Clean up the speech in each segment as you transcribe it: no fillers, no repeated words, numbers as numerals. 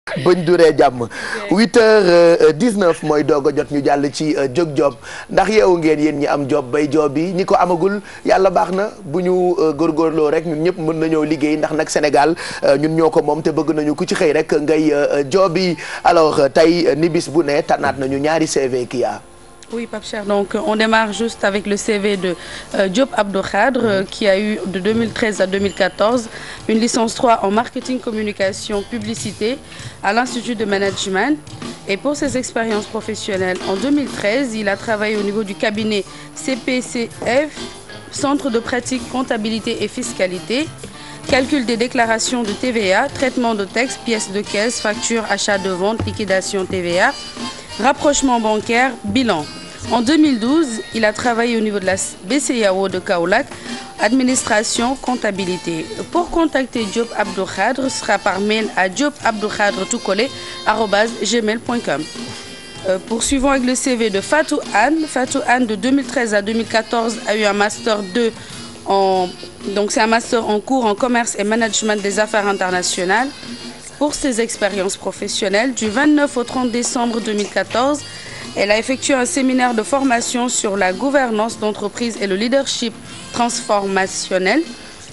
bañ duree jàmm 8h19 mooy doog a jot ñu jàll ci jóg job ndax yeewu ngeen yéen ñi am job bay job bi ñi ko amagul yàlla baax na bu ñu góorgóorloo rek ñun ñëpp mën nañoo liggéey ndax nag Sénégal ñun ñoo ko moom te bëgg nañu ku ci xëy rek ngay job yi alors tey ni bis bu ne tànnaat nañu ñaari CV kii yaa. Oui, Pape Cheikh. Donc, on démarre juste avec le CV de Diop Abdou Khadre, qui a eu de 2013 à 2014 une licence 3 en marketing, communication, publicité à l'Institut de Management. Et pour ses expériences professionnelles, en 2013, il a travaillé au niveau du cabinet CPCF, Centre de pratique, comptabilité et fiscalité, calcul des déclarations de TVA, traitement de textes, pièces de caisse, factures, achat de vente, liquidation TVA, rapprochement bancaire, bilan. En 2012, il a travaillé au niveau de la BCEAO de Kaolack, administration, comptabilité. Pour contacter Diop Abdou Khadre, ce sera par mail à diopabdoukhadre@gmail.com. Poursuivons avec le CV de Fatou Anne. Fatou Anne, de 2013 à 2014, a eu un master 2 donc c'est un master en cours en commerce et management des affaires internationales. Pour ses expériences professionnelles, du 29 au 30 décembre 2014, elle a effectué un séminaire de formation sur la gouvernance d'entreprise et le leadership transformationnel.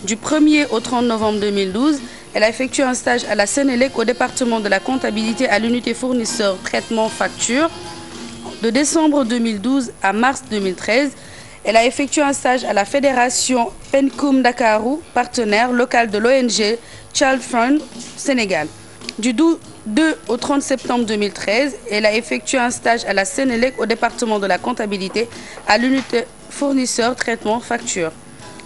Du 1er au 30 novembre 2012, elle a effectué un stage à la Sénélec au département de la comptabilité à l'unité fournisseur traitement facture. De décembre 2012 à mars 2013, elle a effectué un stage à la Fédération Pencum Dakarou, partenaire local de l'ONG Child Fund Sénégal. Du 2 au 30 septembre 2013, elle a effectué un stage à la Sénélec au département de la comptabilité à l'unité fournisseur traitement facture.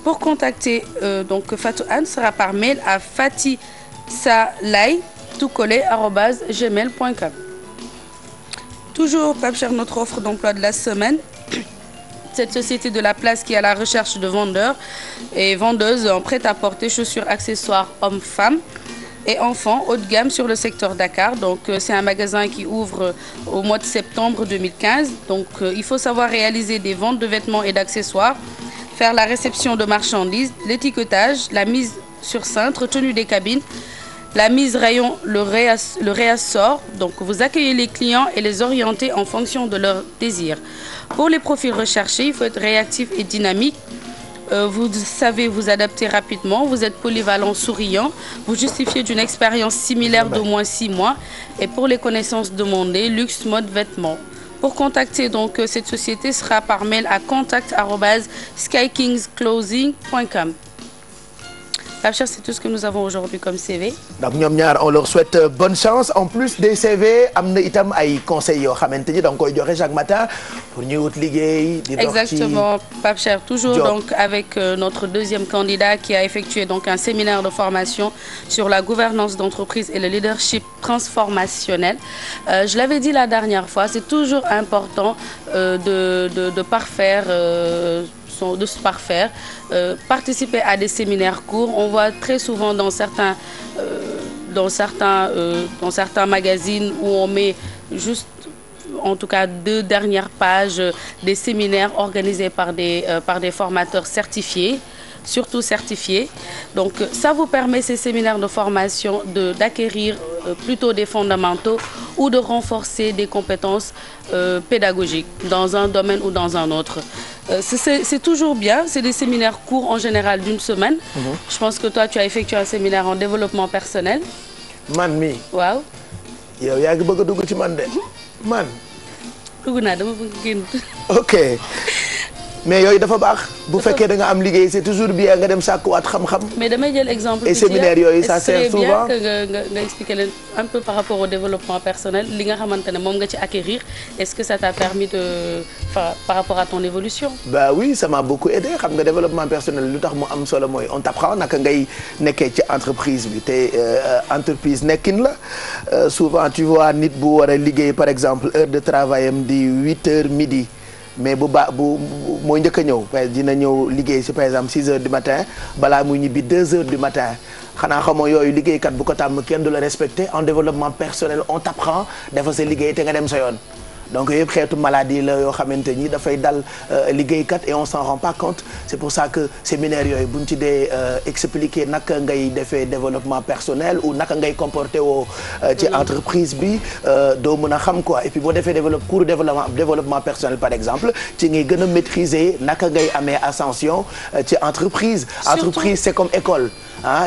Pour contacter donc Fatou Anne sera par mail à fatisalay@gmail.com. Toujours, Pape Cheikh, notre offre d'emploi de la semaine. Cette société de la place qui est à la recherche de vendeurs et vendeuses en prêt-à-porter, chaussures, accessoires, hommes-femmes et enfants haut de gamme sur le secteur Dakar. Donc, c'est un magasin qui ouvre au mois de septembre 2015. Donc, il faut savoir réaliser des ventes de vêtements et d'accessoires, faire la réception de marchandises, l'étiquetage, la mise sur cintre, tenue des cabines, la mise rayon, le réassort. Donc, vous accueillez les clients et les orienter en fonction de leurs désirs. Pour les profils recherchés, il faut être réactif et dynamique. Vous savez vous adapter rapidement. Vous êtes polyvalent, souriant. Vous justifiez d'une expérience similaire d'au moins 6 mois. Et pour les connaissances demandées, luxe, mode, vêtements. Pour contacter donc cette société sera par mail à contact@skykingsclothing.com. C'est tout ce que nous avons aujourd'hui comme CV. donc ñoom ñaar on leur souhaite bonne chance en plus des CV am na itam ay conseils yoo xamante ni da nga koy joxe chaque matin pour ñu wut liggéey. di dox ci exactement, Pape Cheikh, toujours donc avec notre deuxième candidat qui a effectué donc un séminaire de formation sur la gouvernance d'entreprise et le leadership transformationnel. Je l'avais dit la dernière fois, c'est toujours important de parfaire. De se parfaire, participer à des séminaires courts. On voit très souvent dans certains magazines où on met juste, en tout cas, 2 dernières pages des séminaires organisés par des formateurs certifiés, surtout certifiés. Donc, ça vous permet, ces séminaires de formation, d'acquérir plutôt des fondamentaux ou de renforcer des compétences pédagogiques dans un domaine ou dans un autre. C'est toujours bien, c'est des séminaires courts en général d'1 semaine. Je pense que toi tu as effectué un séminaire en développement personnel. man mi waaw. yow yaa ngi bëgg a dugg ci man de man. dugg naa dama bëgg génn. ok mais yooyu dafa baax bu fekkee da nga am liggéey c'est toujours bien nga dem sàkkuwaat xam-xam. mais damay jël exemple. et séminaire yooyu ça sert souvent. c'est bien que nga expliquer leen un peu par rapport au développement personnel li nga xamante ne moom nga ci acquérir est-ce que ça t'a permis par rapport à ton évolution. bah oui ça m'a beaucoup aidé xam nga développement personnel lu tax mu am solo mooy on t'apprend naka ngay nekkee ci entreprise bi te entreprise nekkin la souvent tu vois nit bu war a liggéey par exemple heure de travail am di 8h midi. mais bu mooy njëkk a ñëw dina ñëw liggéey si par exemple 6h du matin balaa muy ñibbi 2h du matin xanaa xamoo yooyu liggéeykat bu ko tàmm kenn du la respecté en développement personnel on t'apprend dafa sa liggéey te nga dem sa yoon donc yëpp xeetu maladie la yoo xamante ni dafay dal liggéeykat et on s'en rend pas compte c'est pour ça que séminaire yooyu buñ ci dee expliquer naka ngay defee développement personnel ou naka ngay comporter woo ci entreprise bi doo mën a xam quoi et puis boo defee cours développement personnel par exemple ci ngay gën a maîtriser naka ngay amee ascension ci entreprise c'est comme école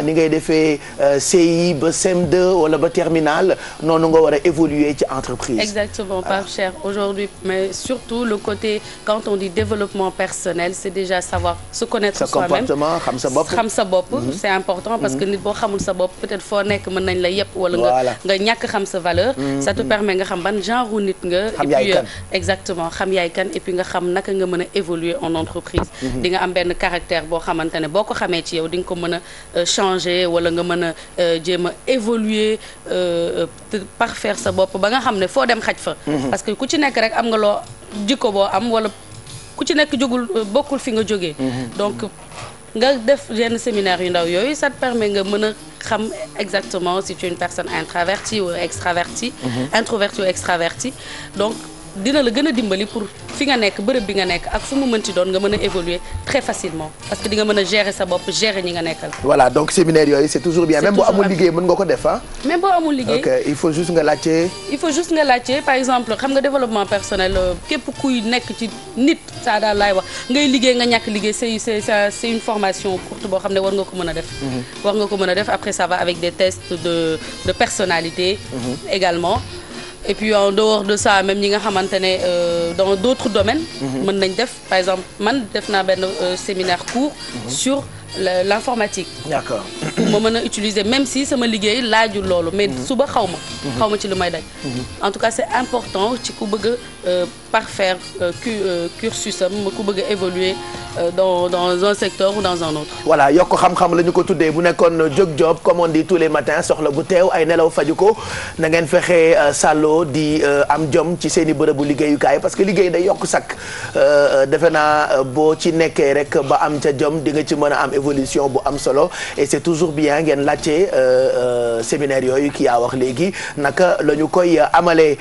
ni ngay defee CI ba CM2 wala ba terminale noonu nga war a évoluer ci entreprise. Exactement, Pape Cheikh. Aujourd'hui, mais surtout le côté quand on dit développement personnel, c'est déjà savoir se connaître soi-même. Sa comportement, xam sa bopp. Xam sa bopp, c'est important parce que nit boo xamul sa bopp peut-être foo nekk mën nañ la yëpp wala nga ñàkk xam sa valeur. Ça te permet nga xam ban genre nit nga. Xam yaay kan. Exactement, xam yaay kan et puis nga xam naka nga mën a évoluer en entreprise. Di nga am benn caractère boo xamante ne boo ko xamee ci yow di nga ko mën a changer wala nga mën a jéem a évoluer parfaire sa bopp ba nga xam ne foo dem xaj fa. parce que ku ci nekk rek am nga loo jikko boo am wala ku ci nekk jógul bokkul fi nga jógee. donc nga def yenn séminaire yu ndaw yooyu ça te permet nga mën a xam exactement si tu es une personne introvertie ou extravertie. Introvertie ou extravertie donc dina la gën a dimbali pour fi nga nekk bërëb bi nga nekk ak fu mu mënti doon nga mën a évoluer très facilement parce que di nga mën a gérer sa bopp gérer ñi nga nekkal. voilà donc séminaire yooyu c'est toujours bien même boo amul liggéey mën nga ko def ah. même boo amul liggéey. ok il faut juste nga laajte. il faut juste nga laajte par exemple xam nga développement personnel képp kuy nekk ci nit saa daal laay wax ngay liggéey nga ñàkk liggéey c'est une formation courte boo xam ne war nga ko mën a def. war nga ko mën a def après ça va avec des tests de personnalité. également. Et puis en dehors de ça même ñi nga xamante ne dans d'autres domaines mën nañ def par exemple man def naa benn séminaire court sur l'informatique. D'accord. pour ma mën a utiliser même si sama liggéey laajul loolu mais suba xaw ma ci lu may daj. en tout cas c'est important ci ku bëgg a parfaire cursus am ku bëgg a évoluer dans un secteur ou dans un autre. voilà yokk xam-xam la ñu ko tuddee bu nekkoon jóg job comme on dit tous les matins soxla gu teew ay nelaw faju ko na ngeen fexe sàlloo di am jom ci seen i bërëbu liggéeyukaay parce que liggéey day yokk sakk defe naa boo ci nekkee rek ba am ca jom di nga ci mën a am évolution bu am solo et c'est toujours bien ngeen laajte séminaire yooyu ki yaa wax léegi naka la ñu koy amalee.